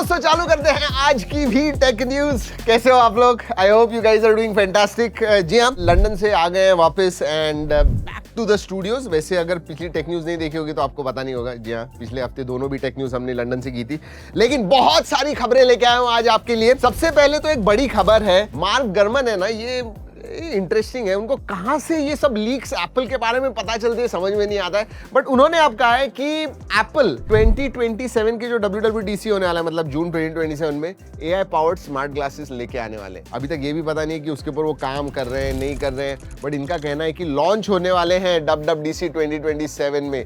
दोस्तों चालू करते हैं आज की भी टेक न्यूज। कैसे हो आप लोग? I hope you guys are doing fantastic. जी हाँ, लंदन से आ गए हैं वापस and back to the studios. वैसे अगर पिछली टेक न्यूज नहीं देखी होगी तो आपको पता नहीं होगा। जी हाँ, पिछले हफ्ते दोनों भी टेक न्यूज हमने लंदन से की थी, लेकिन बहुत सारी खबरें लेके आया हूं आज आपके लिए। सबसे पहले तो एक बड़ी खबर है, मार्क गरमन है ना, ये इंटरेस्टिंग है। उनको कहां से ये सब लीक्स एप्पल के बारे में पता चलती है समझ में नहीं आता है, बट उन्होंने अब कहा है कि एप्पल 2027 के जो WWDC होने वाला है, मतलब जून 2027 में AI पावर्ड स्मार्ट ग्लासेस लेके आने वाले हैं। अभी तक ये भी पता नहीं है कि उसके ऊपर वो काम कर रहे हैं नहीं कर रहे हैं, बट इनका कहना है कि लॉन्च होने वाले हैं WWDC 2027 में।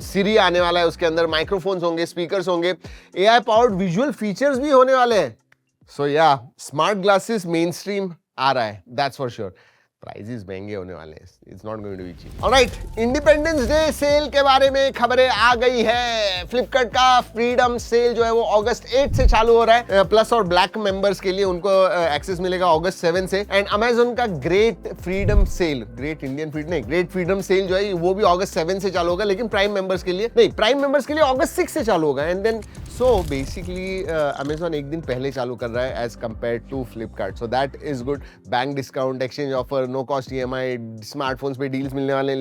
सिरी आने वाला है, उसके अंदर माइक्रोफोन्स होंगे, स्पीकर्स होंगे, AI पावर्ड विजुअल फीचर्स भी होने वाले हैं। सो या, स्मार्ट ग्लासेस मेन स्ट्रीम आ रहा है, दैट्स फॉर श्योर। प्राइजेस महंगे होने वाले हैं, it's not going to be cheap. Alright, independence day sale के बारे में खबरें आ गई है। फ्लिपकार्ट का फ्रीडम सेल जो है वो अगस्त 8 से चालू हो रहा है। प्लस और ब्लैक मेंबर्स के लिए उनको एक्सेस मिलेगा अगस्त 7 से। एंड अमेजोन का great freedom cell, great freedom cell जो है वो भी अगस्त 7 से चालू होगा, लेकिन प्राइम मेंबर्स के लिए नहीं, प्राइम मेंबर्स के लिए अगस्त 6 से चालू होगा। And then so basically Amazon एक दिन पहले चालू कर रहा है as compare to Flipkart, so that is good. Bank discount, exchange offer, no cost EMI, smartphones पे डील्स मिलने वाले हैं।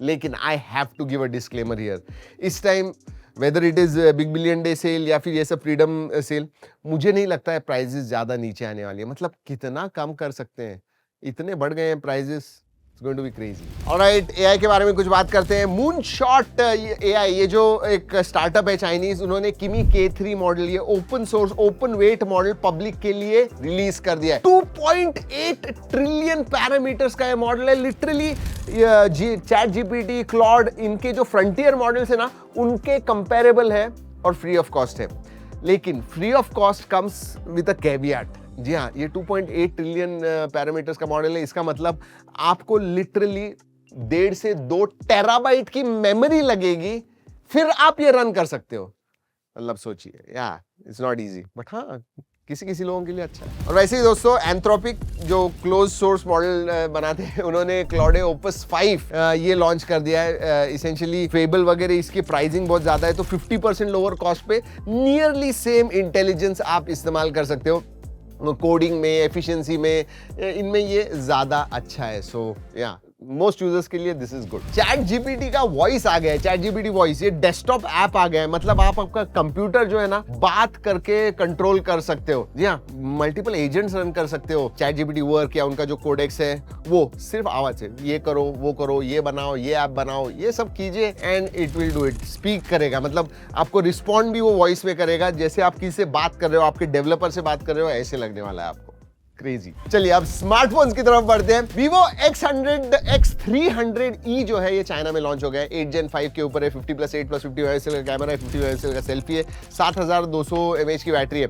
लेकिन I have to give a disclaimer here. इस time whether it is big billion day sale या फिर ये सब फ्रीडम सेल, मुझे नहीं लगता है प्राइजेस ज्यादा नीचे आने वाली है। मतलब कितना कम कर सकते हैं, इतने बढ़ गए हैं prices, it's going to be crazy. Alright, AI के बारे में कुछ बात करते हैं। मूनशॉट AI, ये जो एक स्टार्टअप है चाइनीज, उन्होंने किमी K3 मॉडल, ये open source open weight model public के लिए रिलीज कर दिया है। 2.8 ट्रिलियन पैरामीटर्स का ये मॉडल है। लिटरली चैट GPT, क्लॉड, इनके जो फ्रंटियर मॉडल्स है ना, उनके कंपेरेबल है और फ्री ऑफ कॉस्ट है। लेकिन free of cost comes with a caveat. जी हाँ, ये 2.8 ट्रिलियन पैरामीटर्स का मॉडल है। इसका मतलब आपको लिटरली 1.5 से 2 टेराबाइट की मेमोरी लगेगी, फिर आप ये रन कर सकते हो। मतलब सोचिए, या इट्स नॉट इजी, बट हाँ, किसी लोगों के लिए अच्छा है। और वैसे ही दोस्तों, एंथ्रोपिक जो क्लोज सोर्स मॉडल बनाते हैं, उन्होंने क्लॉडे ओपस 5 ये लॉन्च कर दिया है। इसेंशियली फेबल वगैरह इसकी प्राइसिंग बहुत ज्यादा है, तो 50% लोअर कॉस्ट पे नियरली सेम इंटेलिजेंस आप इस्तेमाल कर सकते हो। कोडिंग में, एफिशिएंसी में, इनमें ये ज्यादा अच्छा है। सो या, मोस्ट यूजर्स के लिए this is good. Chat GPT का वॉइस आ गया है, चैट जीपीटी वॉइस, ये डेस्कटॉप ऐप आ गया है। मतलब आप आपका कंप्यूटर जो है ना, बात करके कंट्रोल कर सकते हो। जी हाँ, मल्टीपल एजेंट्स रन कर सकते हो। चैट जीपीटी वर्क या उनका जो कोडेक्स है वो सिर्फ आवाज से, ये करो, वो करो, ये बनाओ, ये ऐप बनाओ, ये सब कीजिए and it will do it. Speak करेगा, मतलब आपको रिस्पॉन्ड भी वो वॉइस में करेगा, जैसे आप किसी से बात कर रहे हो, आपके डेवलपर से बात कर रहे हो, ऐसे लगने वाला है आपको। क्रेजी। चलिए अब स्मार्टफोन्स की तरफ बढ़ते हैं। Vivo X300E जो है ये चाइना में लॉन्च हो गया है। 8 Gen 5 के ऊपर है, 50+8+50 मेगापिक्सल का कैमरा है, 50 मेगापिक्सल का सेल्फी है, 7200 mAh की बैटरी है।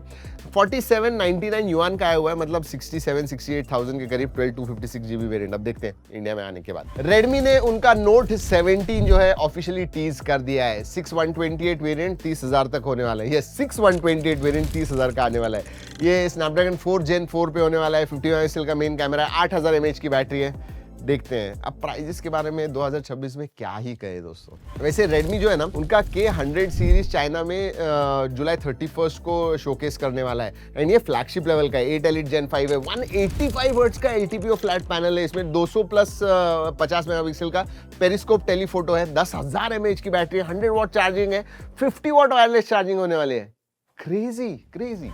4799 युआन का आया हुआ है, मतलब 67-68,000 के करीब, 12/256 GB वेरिएंट। अब देखते हैं इंडिया में आने के बाद। रेडमी ने उनका Note 17 जो है ऑफिशियली टीज कर दिया है। 6128 वेरिएंट 30,000 तक होने वाला है। ये 6128 वेरिएंट 30,000 का आने वाला है। ये स्नैपड्रैगन 4 Gen 4 पे होने वाला है। 50 मेगापिक्सल का मेन कैमरा है, 8000 mAh की बैटरी है। देखते हैं अब प्राइजेस के बारे में 2026 में क्या ही कहे दोस्तों। वैसे रेडमी जो है ना, उनका K100 सीरीज चाइना में जुलाई 31 को शोकेस करने वाला है। एंड ये फ्लैगशिप लेवल का है। 8 Elite Gen 5 है, 185 हर्ट्ज का LTPO फ्लैट पैनल है। इसमें 200+50 मेगापिक्सल का पेरिस्कोप टेलीफोटो है, 10,000 mAh की बैटरी है, 100 वॉट चार्जिंग है, 50 वॉट वायरलेस चार्जिंग होने वाले है। Crazy.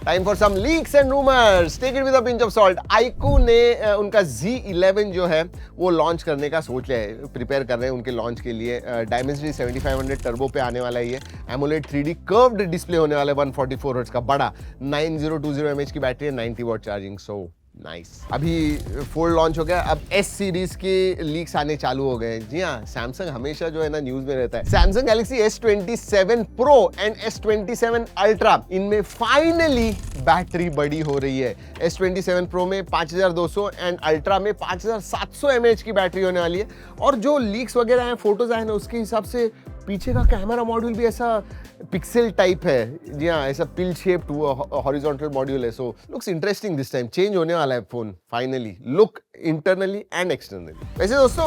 Time for some leaks and rumors. Take it with a pinch of salt. iQOO ने उनका Z11 जो है वो लॉन्च करने का सोच लिया है, प्रिपेयर कर रहे हैं उनके लॉन्च के लिए। Dimensity 7500 टर्बो पे आने वाला है ये। AMOLED 3D कर्व्ड डिस्प्ले होने वाला है, 144 हर्ट्ज का बड़ा, 9020 mAh की बैटरी है, 90 वॉट चार्जिंग। So nice. अभी फोल्ड लॉन्च हो गया, अब S सीरीज के लीक्स आने चालू हो गए। जी हाँ, सैमसंग हमेशा जो है ना न्यूज में रहता है। Samsung Galaxy S27 Pro and S27 Ultra, इनमें फाइनली बैटरी बड़ी हो रही है। S27 Pro में 5200 एंड Ultra में 5700 mAh की बैटरी होने वाली है। और जो लीक्स वगैरह हैं, फोटोज आए ना, उसके हिसाब से पीछे का कैमरा मॉड्यूल भी ऐसा पिक्सल टाइप है, जी हाँ, ऐसा पिल शेप्ड हॉरिजॉन्टल मॉड्यूल है। सो looks interesting this time. Change होने वाला है phone finally, look internally and externally. वैसे दोस्तों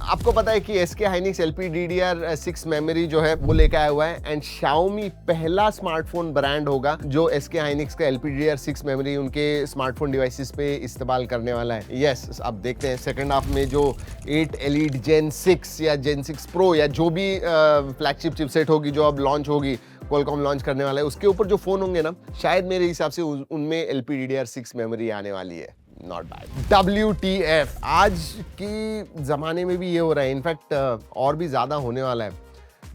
आपको पता है कि SK Hynix LPDDR6 मेमोरी जो है वो लेकर आया हुआ है, एंड Xiaomi पहला स्मार्टफोन ब्रांड होगा जो SK Hynix का LPDDR6 मेमोरी उनके स्मार्टफोन डिवाइसेस पे इस्तेमाल करने वाला है। यस, अब देखते हैं सेकंड हाफ में जो 8 Elite Gen 6 या Gen 6 Pro या जो भी फ्लैगशिप चिपसेट होगी जो अब लॉन्च होगी, Qualcomm लॉन्च करने वाला है, उसके ऊपर जो फोन होंगे ना, शायद मेरे हिसाब से उनमें LPDDR6 मेमोरी आने वाली है। Not bad. WTF, आज की जमाने में भी ये हो रहा है, इनफैक्ट और भी ज्यादा होने वाला है।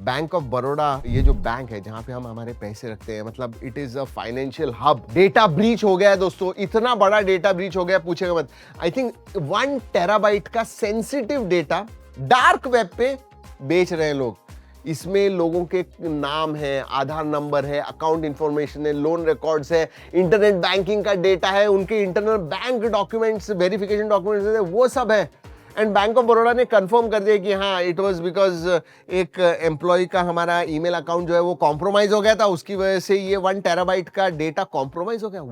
बैंक ऑफ बड़ौदा, ये जो बैंक है जहां पे हम हमारे पैसे रखते हैं, मतलब it is a financial hub. Data breach हो गया है दोस्तों, इतना बड़ा डेटा ब्रीच हो गया, पूछेगा मत। आई थिंक 1 टेराबाइट का सेंसिटिव डेटा डार्क वेब पे बेच रहे हैं लोग। इसमें लोगों के नाम है, आधार नंबर है, अकाउंट इंफॉर्मेशन है, लोन रिकॉर्ड्स है, इंटरनेट बैंकिंग का डेटा है, उनके internal bank documents, verification documents है, वो सब है। एंड बैंक ऑफ बड़ौदा ने कंफर्म कर दिया कि हाँ, इट वाज बिकॉज एक एम्प्लॉय का हमारा ईमेल अकाउंट जो है वो कॉम्प्रोमाइज हो गया था, उसकी वजह से ये 1 टेराबाइट का डेटा कॉम्प्रोमाइज हो गया।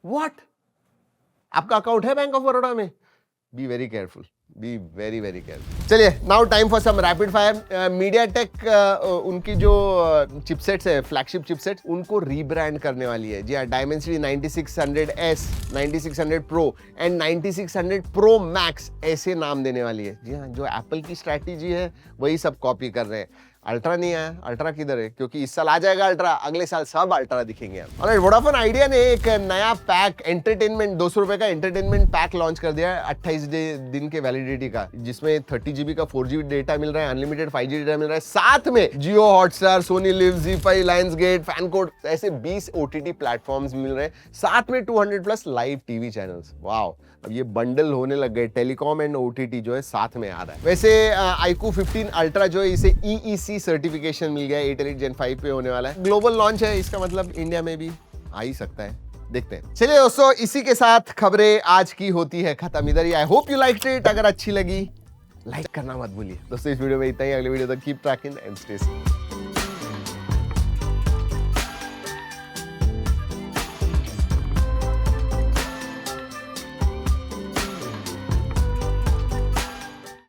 व्हाट आपका अकाउंट है बैंक ऑफ बड़ौदा में? Be very careful, be very very careful. चलिए, now time for some rapid fire. MediaTek उनकी जो चिपसेट्स है, फ्लैगशिप चिपसेट्स, उनको रीब्रांड करने वाली है। जी हाँ, Dimensity 9600S, 9600 Pro and 9600 Pro Max ऐसे नाम देने वाली है। जी हाँ, जो एप्पल की स्ट्रैटेजी है वही सब कॉपी कर रहे हैं। अल्ट्रा नहीं आया, अल्ट्रा किधर है? क्योंकि इस साल आ जाएगा अल्ट्रा, अगले साल सब अल्ट्रा दिखेंगे। ऑलराइट, वोडाफोन आइडिया ने एक नया पैक, एंटरटेनमेंट, 200 रुपए का एंटरटेनमेंट पैक लॉन्च कर दिया है 28 दिन के वैलिडिटी का, जिसमें 30 GB का 4G डेटा मिल रहा है, अनलिमिटेड 5G डेटा मिल रहा है, साथ में Jio Hotstar, Sony Liv, ZEE5, Lionsgate, FanCode, ऐसे 20 OTT प्लेटफॉर्म्स मिल रहे हैं, साथ में 200+ लाइव टीवी चैनल्स। वाओ, अब ये बंडल होने लग गए, टेलीकॉम एंड OTT जो है साथ में आ रहा है। वैसे iQOO 15 अल्ट्रा जो है, इसे EEC सर्टिफिकेशन मिल गया है, 8 Elite Gen 5 पे होने वाला है। ग्लोबल लॉन्च है, इसका मतलब इंडिया में भी आ ही सकता है, देखते हैं। चलिए दोस्तों, इसी के साथ खबरें आज की होती है खत्म इधर ही। I hope you liked it. अगर अच्छी लगी लाइक करना मत भूलिए दोस्तों। इस वीडियो में इतना ही, अगले वीडियो तक keep trekking and stay safe.